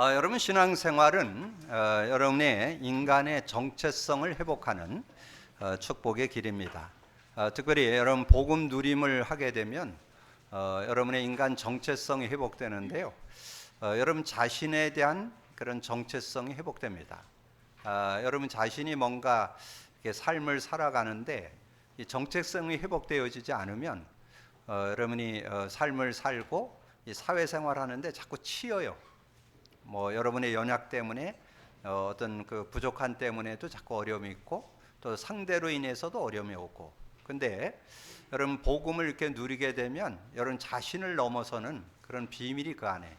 여러분 신앙생활은 여러분의 인간의 정체성을 회복하는 축복의 길입니다. 특별히 여러분 복음 누림을 하게 되면 여러분의 인간 정체성이 회복되는데요. 여러분 자신에 대한 그런 정체성이 회복됩니다. 여러분 자신이 뭔가 이렇게 삶을 살아가는데 이 정체성이 회복되어지지 않으면 여러분이 삶을 살고 이 사회생활하는데 자꾸 치여요. 뭐 여러분의 연약 때문에 어떤 그 부족한 때문에도 자꾸 어려움이 있고 또 상대로 인해서도 어려움이 오고. 근데 여러분 복음을 이렇게 누리게 되면 여러분 자신을 넘어서는 그런 비밀이 그 안에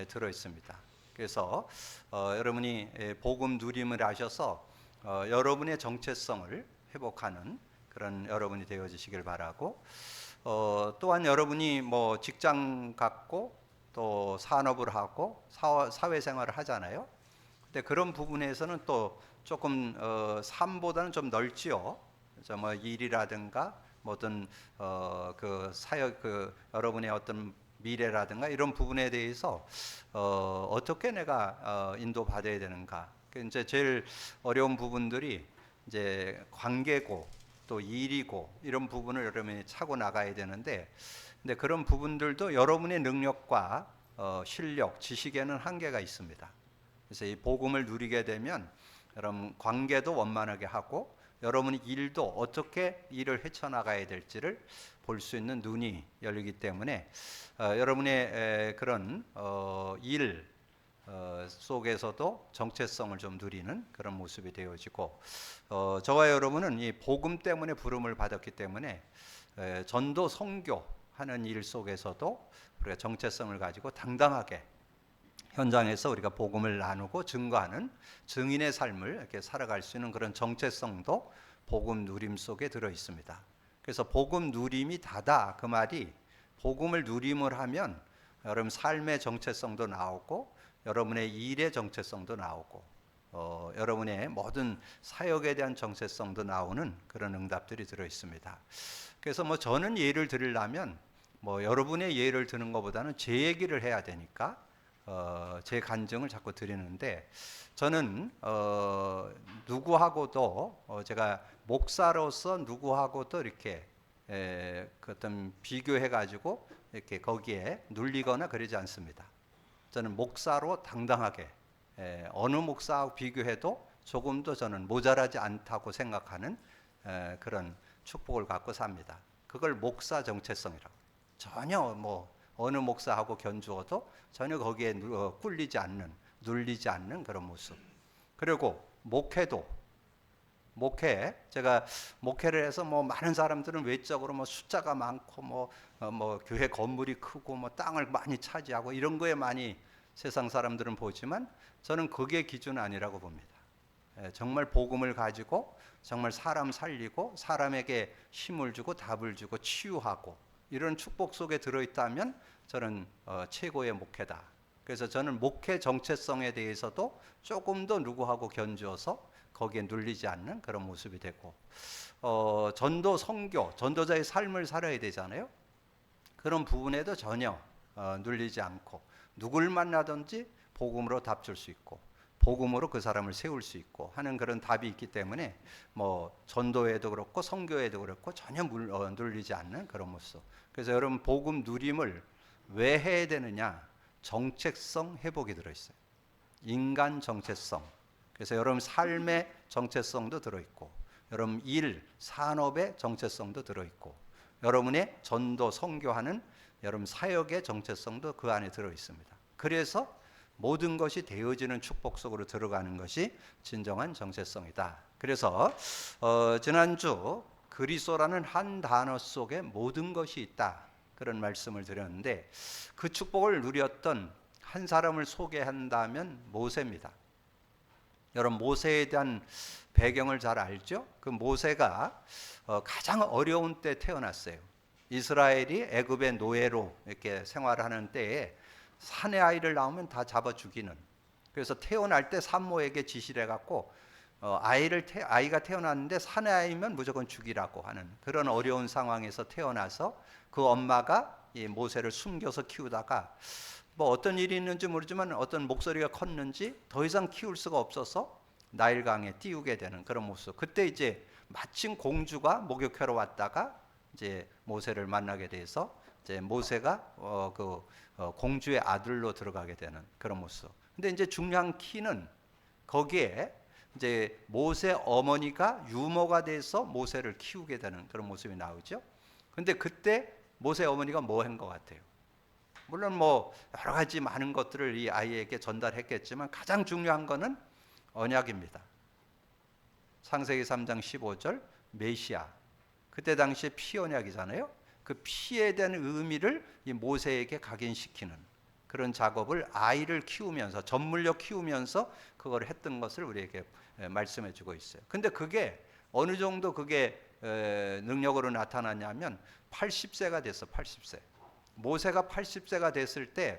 들어 있습니다. 그래서 여러분이 복음 누림을 하셔서 여러분의 정체성을 회복하는 그런 여러분이 되어지시길 바라고, 또한 여러분이 뭐 직장 갖고 또 산업을 하고 사회생활을 하잖아요. 근데 그런 부분에서는 또 조금 삶보다는 좀 넓지요. 그래서 뭐 일이라든가 뭐 어떤 그 사역 그 여러분의 어떤 미래라든가 이런 부분에 대해서 어떻게 내가 인도받아야 되는가. 이제 제일 어려운 부분들이 이제 관계고 또 일이고 이런 부분을 여러분이 차고 나가야 되는데, 근데 그런 부분들도 여러분의 능력과 실력, 지식에는 한계가 있습니다. 그래서 이 복음을 누리게 되면 여러분 관계도 원만하게 하고 여러분의 일도 어떻게 일을 헤쳐나가야 될지를 볼 수 있는 눈이 열리기 때문에 여러분의 그런 일 속에서도 정체성을 좀 누리는 그런 모습이 되어지고, 저와 여러분은 이 복음 때문에 부름을 받았기 때문에 전도 선교 하는 일 속에서도 우리가 정체성을 가지고 당당하게 현장에서 우리가 복음을 나누고 증거하는 증인의 삶을 이렇게 살아갈 수 있는 그런 정체성도 복음 누림 속에 들어 있습니다. 그래서 복음 누림이 다다 그 말이, 복음을 누림을 하면 여러분 삶의 정체성도 나오고 여러분의 일의 정체성도 나오고 여러분의 모든 사역에 대한 정체성도 나오는 그런 응답들이 들어 있습니다. 그래서 뭐 저는 예를 들으려면 뭐 여러분의 예를 드는 것보다는 제 얘기를 해야 되니까 제 간증을 자꾸 드리는데, 저는 누구하고도 제가 목사로서 누구하고도 이렇게 그 어떤 비교해 가지고 이렇게 거기에 눌리거나 그러지 않습니다. 저는 목사로 당당하게 어느 목사하고 비교해도 조금도 저는 모자라지 않다고 생각하는 그런 축복을 갖고 삽니다. 그걸 목사 정체성이라고. 전혀 뭐 어느 목사하고 견주어도 전혀 거기에 꿀리지 않는, 눌리지 않는 그런 모습. 그리고 제가 목회를 해서 뭐 많은 사람들은 외적으로 뭐 숫자가 많고 뭐 교회 건물이 크고 뭐 땅을 많이 차지하고 이런 거에 많이 세상 사람들은 보지만 저는 그게 기준 아니라고 봅니다. 정말 복음을 가지고 정말 사람 살리고 사람에게 힘을 주고 답을 주고 치유하고 이런 축복 속에 들어있다면 저는 최고의 목회다. 그래서 저는 목회 정체성에 대해서도 조금 더 누구하고 견주어서 거기에 눌리지 않는 그런 모습이 되고, 전도 선교, 전도자의 삶을 살아야 되잖아요. 그런 부분에도 전혀 눌리지 않고 누굴 만나든지 복음으로 답 줄 수 있고 복음으로 그 사람을 세울 수 있고 하는 그런 답이 있기 때문에 뭐 전도에도 그렇고 선교에도 그렇고 전혀 눌리지 않는 그런 모습. 그래서 여러분 복음 누림을 왜 해야 되느냐? 정체성 회복이 들어있어요. 인간 정체성. 그래서 여러분 삶의 정체성도 들어있고 여러분 일, 산업의 정체성도 들어있고 여러분의 전도 선교하는 여러분 사역의 정체성도 그 안에 들어있습니다. 그래서 모든 것이 되어지는 축복 속으로 들어가는 것이 진정한 정체성이다. 그래서 지난주 그리스도라는 한 단어 속에 모든 것이 있다, 그런 말씀을 드렸는데, 그 축복을 누렸던 한 사람을 소개한다면 모세입니다. 여러분 모세에 대한 배경을 잘 알죠? 그 모세가 가장 어려운 때 태어났어요. 이스라엘이 애굽의 노예로 이렇게 생활하는 때에 사내 아이를 낳으면 다 잡아 죽이는. 그래서 태어날 때 산모에게 지시를 해갖고 아이가 태어났는데 사내 아이면 무조건 죽이라고 하는 그런 어려운 상황에서 태어나서 그 엄마가 이 모세를 숨겨서 키우다가 뭐 어떤 일이 있는지 모르지만 어떤 목소리가 컸는지 더 이상 키울 수가 없어서 나일강에 띄우게 되는 그런 모습. 그때 이제 마침 공주가 목욕하러 왔다가 이제 모세를 만나게 돼서 이제 모세가 공주의 아들로 들어가게 되는 그런 모습. 근데 이제 중요한 키는 거기에 이제 모세 어머니가 유모가 돼서 모세를 키우게 되는 그런 모습이 나오죠. 근데 그때 모세 어머니가 뭐 한 것 같아요? 물론 뭐 여러 가지 많은 것들을 이 아이에게 전달했겠지만 가장 중요한 거는 언약입니다. 창세기 3장 15절 메시아. 그때 당시에 피 언약이잖아요. 그 피에 대한 의미를 이 모세에게 각인시키는 그런 작업을 아이를 키우면서 전물력 키우면서 그걸 했던 것을 우리에게 말씀해 주고 있어요. 근데 그게 어느 정도 그게 능력으로 나타났냐면 80세가 됐어. 80세. 모세가 80세가 됐을 때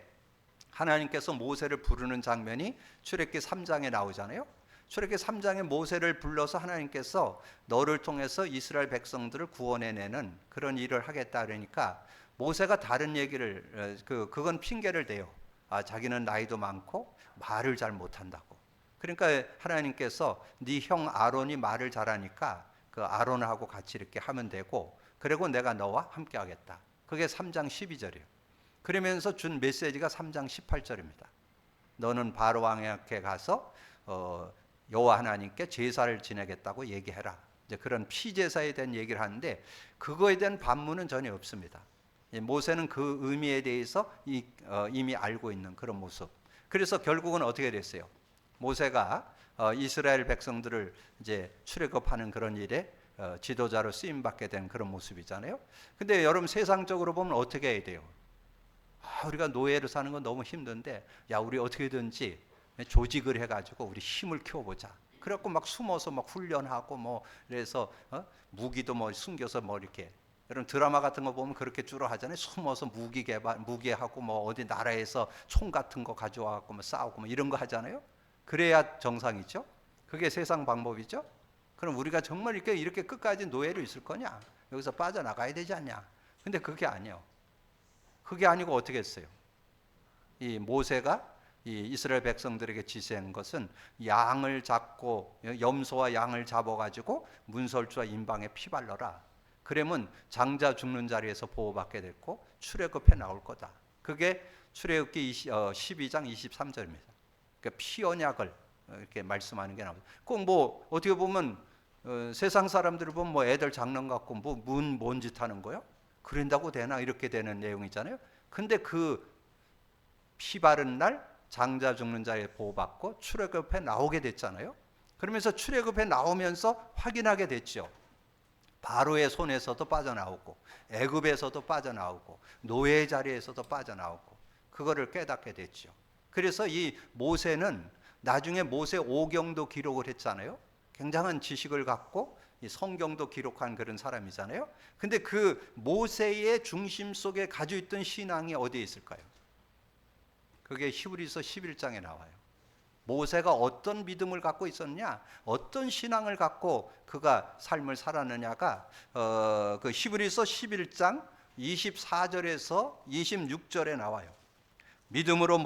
하나님께서 모세를 부르는 장면이 출애굽기 3장에 나오잖아요. 출애굽기 3장에 모세를 불러서 하나님께서 너를 통해서 이스라엘 백성들을 구원해내는 그런 일을 하겠다 그러니까 모세가 다른 얘기를 그건 핑계를 대요. 자기는 나이도 많고 말을 잘 못한다고. 그러니까 하나님께서 네 형 아론이 말을 잘하니까 그 아론하고 같이 이렇게 하면 되고 그리고 내가 너와 함께 하겠다. 그게 3장 12절이에요. 그러면서 준 메시지가 3장 18절입니다. 너는 바로 왕에게 가서 여호와 하나님께 제사를 지내겠다고 얘기해라. 이제 그런 피제사에 대한 얘기를 하는데 그거에 대한 반문은 전혀 없습니다. 모세는 그 의미에 대해서 이미 알고 있는 그런 모습. 그래서 결국은 어떻게 됐어요? 모세가 이스라엘 백성들을 이제 출애굽하는 그런 일에 지도자로 쓰임 받게 된 그런 모습이잖아요. 근데 여러분 세상적으로 보면 어떻게 해야 돼요? 우리가 노예로 사는 건 너무 힘든데 야 우리 어떻게든지 조직을 해가지고 우리 힘을 키워보자. 그래갖고 막 숨어서 막 훈련하고 뭐 그래서 무기도 뭐 숨겨서 뭐 이렇게 여러분 드라마 같은 거 보면 그렇게 주로 하잖아요. 숨어서 무기하고 뭐 어디 나라에서 총 같은 거 가져와갖고 뭐 싸우고 뭐 이런 거 하잖아요. 그래야 정상이죠. 그게 세상 방법이죠. 그럼 우리가 정말 이렇게 끝까지 노예로 있을 거냐? 여기서 빠져나가야 되지 않냐? 근데 그게 아니에요. 그게 아니고 어떻게 했어요? 이 모세가 이 이스라엘 백성들에게 지시한 것은 양을 잡고 염소와 양을 잡아가지고 문설주와 임방에 피 발라라. 그러면 장자 죽는 자리에서 보호받게 됐고 출애굽해 나올 거다. 그게 출애굽기 12장 23절입니다. 그러니까 피 언약을 이렇게 말씀하는 게 나옵니다. 꼭 뭐 어떻게 보면 세상 사람들을 보면 뭐 애들 장난 같고 뭔 짓 하는 거요? 그런다고 되나 이렇게 되는 내용이잖아요. 근데 그 피 바른 날 장자 죽는 자에 보호받고 출애굽해 나오게 됐잖아요. 그러면서 출애굽해 나오면서 확인하게 됐죠. 바로의 손에서도 빠져나오고 애굽에서도 빠져나오고 노예의 자리에서도 빠져나오고 그거를 깨닫게 됐죠. 그래서 이 모세는 나중에 모세 오경도 기록을 했잖아요. 굉장한 지식을 갖고 성경도 기록한 그런 사람이잖아요. 근데 그 모세의 중심 속에 가지고 있던 신앙이 어디에 있을까요? 그게 히브리서 11장에 나와요. 모세가 어떤 믿음을 갖고 있었냐, 어떤 신앙을 갖고 그가 삶을 살았느냐가 그 히브리서 11장 24절에서 26절에 나와요. 믿음으로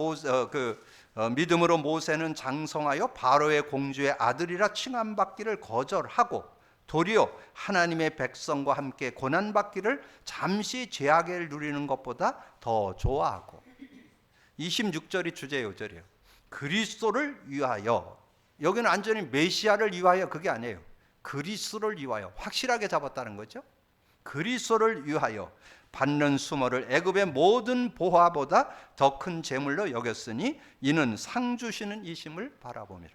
모세는 장성하여 바로의 공주의 아들이라 칭함받기를 거절하고 도리어 하나님의 백성과 함께 고난받기를 잠시 죄악을 누리는 것보다 더 좋아하고 26절이 주제 요절이에요. 그리스도를 위하여. 여기는 완전히 메시아를 위하여 그게 아니에요. 그리스도를 위하여 확실하게 잡았다는 거죠. 그리스도를 위하여 받는 수모를 애굽의 모든 보화보다 더 큰 재물로 여겼으니 이는 상 주시는 이심을 바라봄이라.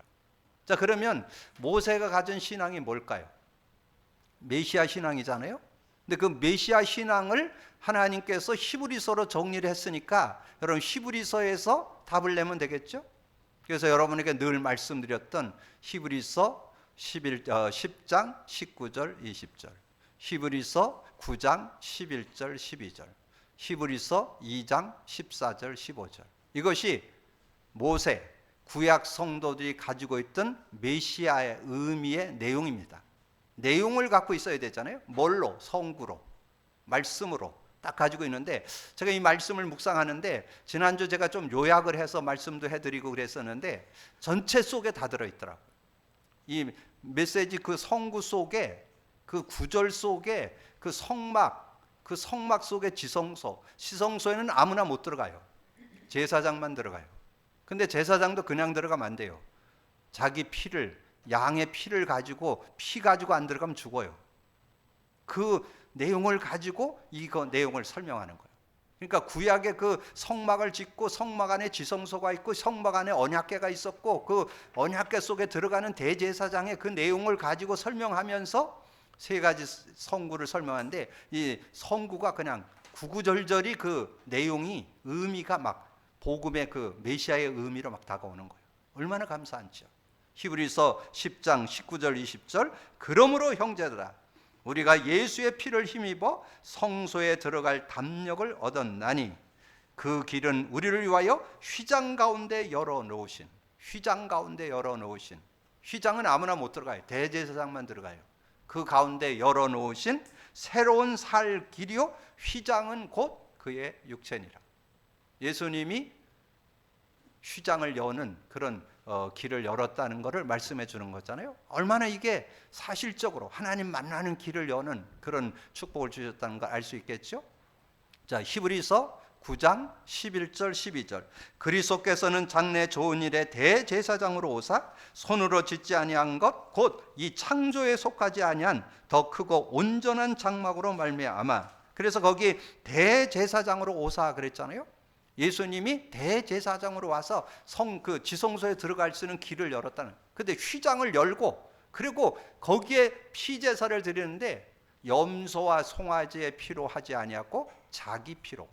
자, 그러면 모세가 가진 신앙이 뭘까요? 메시아 신앙이잖아요. 근데 그 메시아 신앙을 하나님께서 히브리서로 정리를 했으니까 여러분 히브리서에서 답을 내면 되겠죠? 그래서 여러분에게 늘 말씀드렸던 히브리서 10장 19절 20절, 히브리서 9장 11절 12절, 히브리서 2장 14절 15절. 이것이 모세 구약 성도들이 가지고 있던 메시아의 의미의 내용입니다. 내용을 갖고 있어야 되잖아요. 뭘로? 성구로, 말씀으로, 딱 가지고 있는데, 제가 이 말씀을 묵상하는데 지난주 제가 좀 요약을 해서 말씀도 해드리고 그랬었는데 전체 속에 다 들어있더라고요. 이 메시지 그 성구 속에, 그 구절 속에 그 성막 속에 지성소에는 아무나 못 들어가요. 제사장만 들어가요. 근데 제사장도 그냥 들어가면 안 돼요. 자기 양의 피를 가지고, 피 가지고 안 들어가면 죽어요. 그 내용을 가지고 이거 내용을 설명하는 거예요. 그러니까 구약의 그 성막을 짓고 성막 안에 지성소가 있고 성막 안에 언약궤가 있었고 그 언약궤 속에 들어가는 대제사장의 그 내용을 가지고 설명하면서 세 가지 성구를 설명하는데, 이 성구가 그냥 구구절절히 그 내용이 의미가 막 복음의 그 메시아의 의미로 막 다가오는 거예요. 얼마나 감사한지요. 히브리서 10장 19절 20절, 그러므로 형제들아 우리가 예수의 피를 힘입어 성소에 들어갈 담력을 얻었나니 그 길은 우리를 위하여 휘장 가운데 열어놓으신, 휘장은 아무나 못 들어가요. 대제사장만 들어가요. 그 가운데 열어놓으신 새로운 살 길이요 휘장은 곧 그의 육체니라. 예수님이 휘장을 여는 그런 길을 열었다는 것을 말씀해 주는 거잖아요. 얼마나 이게 사실적으로 하나님 만나는 길을 여는 그런 축복을 주셨다는 걸 알 수 있겠죠. 자, 히브리서 9장 11절 12절, 그리스도께서는 장래 좋은 일에 대제사장으로 오사 손으로 짓지 아니한 것 곧 이 창조에 속하지 아니한 더 크고 온전한 장막으로 말미암아. 그래서 거기 대제사장으로 오사 그랬잖아요. 예수님이 대제사장으로 와서 그 지성소에 들어갈 수 있는 길을 열었다는. 근데 휘장을 열고, 그리고 거기에 피제사를 드리는데 염소와 송아지의 피로 하지 아니하고 자기 피로.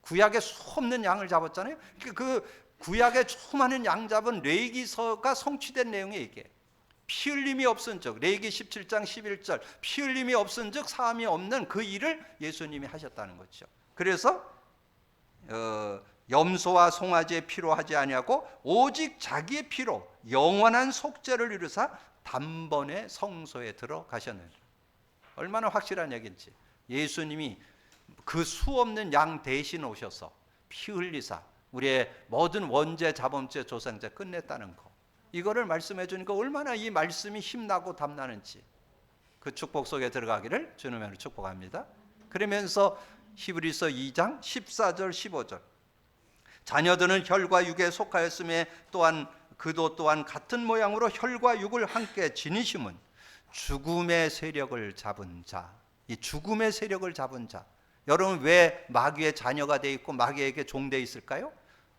구약에 수없는 양을 잡았잖아요. 그 구약에 수많은 양 잡은 레위기서가 성취된 내용이 이게. 피 흘림이 없은즉, 레위기 17장 11절, 피 흘림이 없은즉 사함이 없는 그 일을 예수님이 하셨다는 거죠. 그래서 염소와 송아지의 피로 하지 아니하고 오직 자기의 피로 영원한 속죄를 이루사 단번에 성소에 들어가셨느니라. 얼마나 확실한 얘기인지. 예수님이 그 수없는 양 대신 오셔서 피 흘리사 우리의 모든 원죄 자범죄 조상죄 끝냈다는 거, 이거를 말씀해 주니까 얼마나 이 말씀이 힘나고 담나는지. 그 축복 속에 들어가기를 주님으로 축복합니다. 그러면서 히브리서 2장 14절 15절, 자녀들은 혈과 육에 속하였음에 또한 그도 또한 같은 모양으로 혈과 육을 함께 지니심은 죽음의 세력을 잡은 자. 이 죽음의 세력을 잡은 자. 여러분 왜 마귀의 자녀가 돼 있고 마귀에게 종돼 있을까요?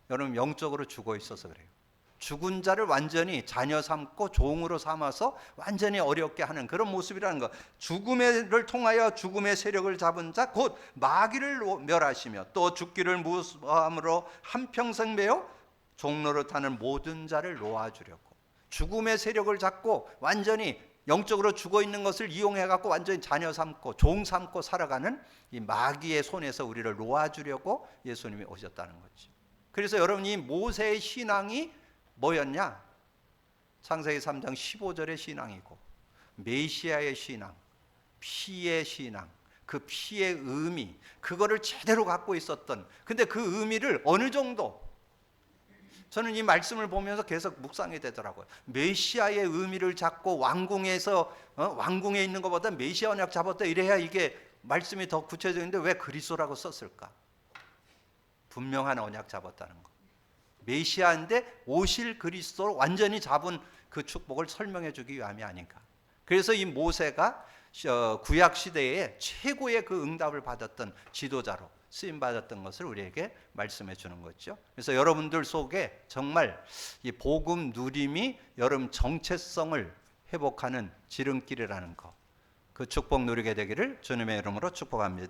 여러분 영적으로 죽어 있어서 그래요. 죽은 자를 완전히 자녀 삼고 종으로 삼아서 완전히 어렵게 하는 그런 모습이라는 것. 죽음을 통하여 죽음의 세력을 잡은 자 곧 마귀를 멸하시며 또 죽기를 무함으로 한평생 매어 종로를 타는 모든 자를 놓아주려고. 죽음의 세력을 잡고 완전히 영적으로 죽어 있는 것을 이용해 갖고 완전히 자녀 삼고 종 삼고 살아가는 이 마귀의 손에서 우리를 놓아주려고 예수님이 오셨다는 거죠. 그래서 여러분이 모세의 신앙이 뭐였냐? 창세기 3장 15절의 신앙이고, 메시아의 신앙, 피의 신앙, 그 피의 의미, 그거를 제대로 갖고 있었던. 근데 그 의미를 어느 정도, 저는 이 말씀을 보면서 계속 묵상이 되더라고요. 메시아의 의미를 잡고 왕궁에서 왕궁에 있는 것보다 메시아 언약 잡았다 이래야 이게 말씀이 더 구체적인데 왜 그리스도라고 썼을까? 분명한 언약 잡았다는 거. 메시아인데 오실 그리스도를 완전히 잡은 그 축복을 설명해 주기 위함이 아닌가. 그래서 이 모세가 구약 시대에 최고의 그 응답을 받았던 지도자로 쓰임 받았던 것을 우리에게 말씀해 주는 거죠. 그래서 여러분들 속에 정말 이 복음 누림이 여러분 정체성을 회복하는 지름길이라는 것, 그 축복 누리게 되기를 주님의 이름으로 축복합니다.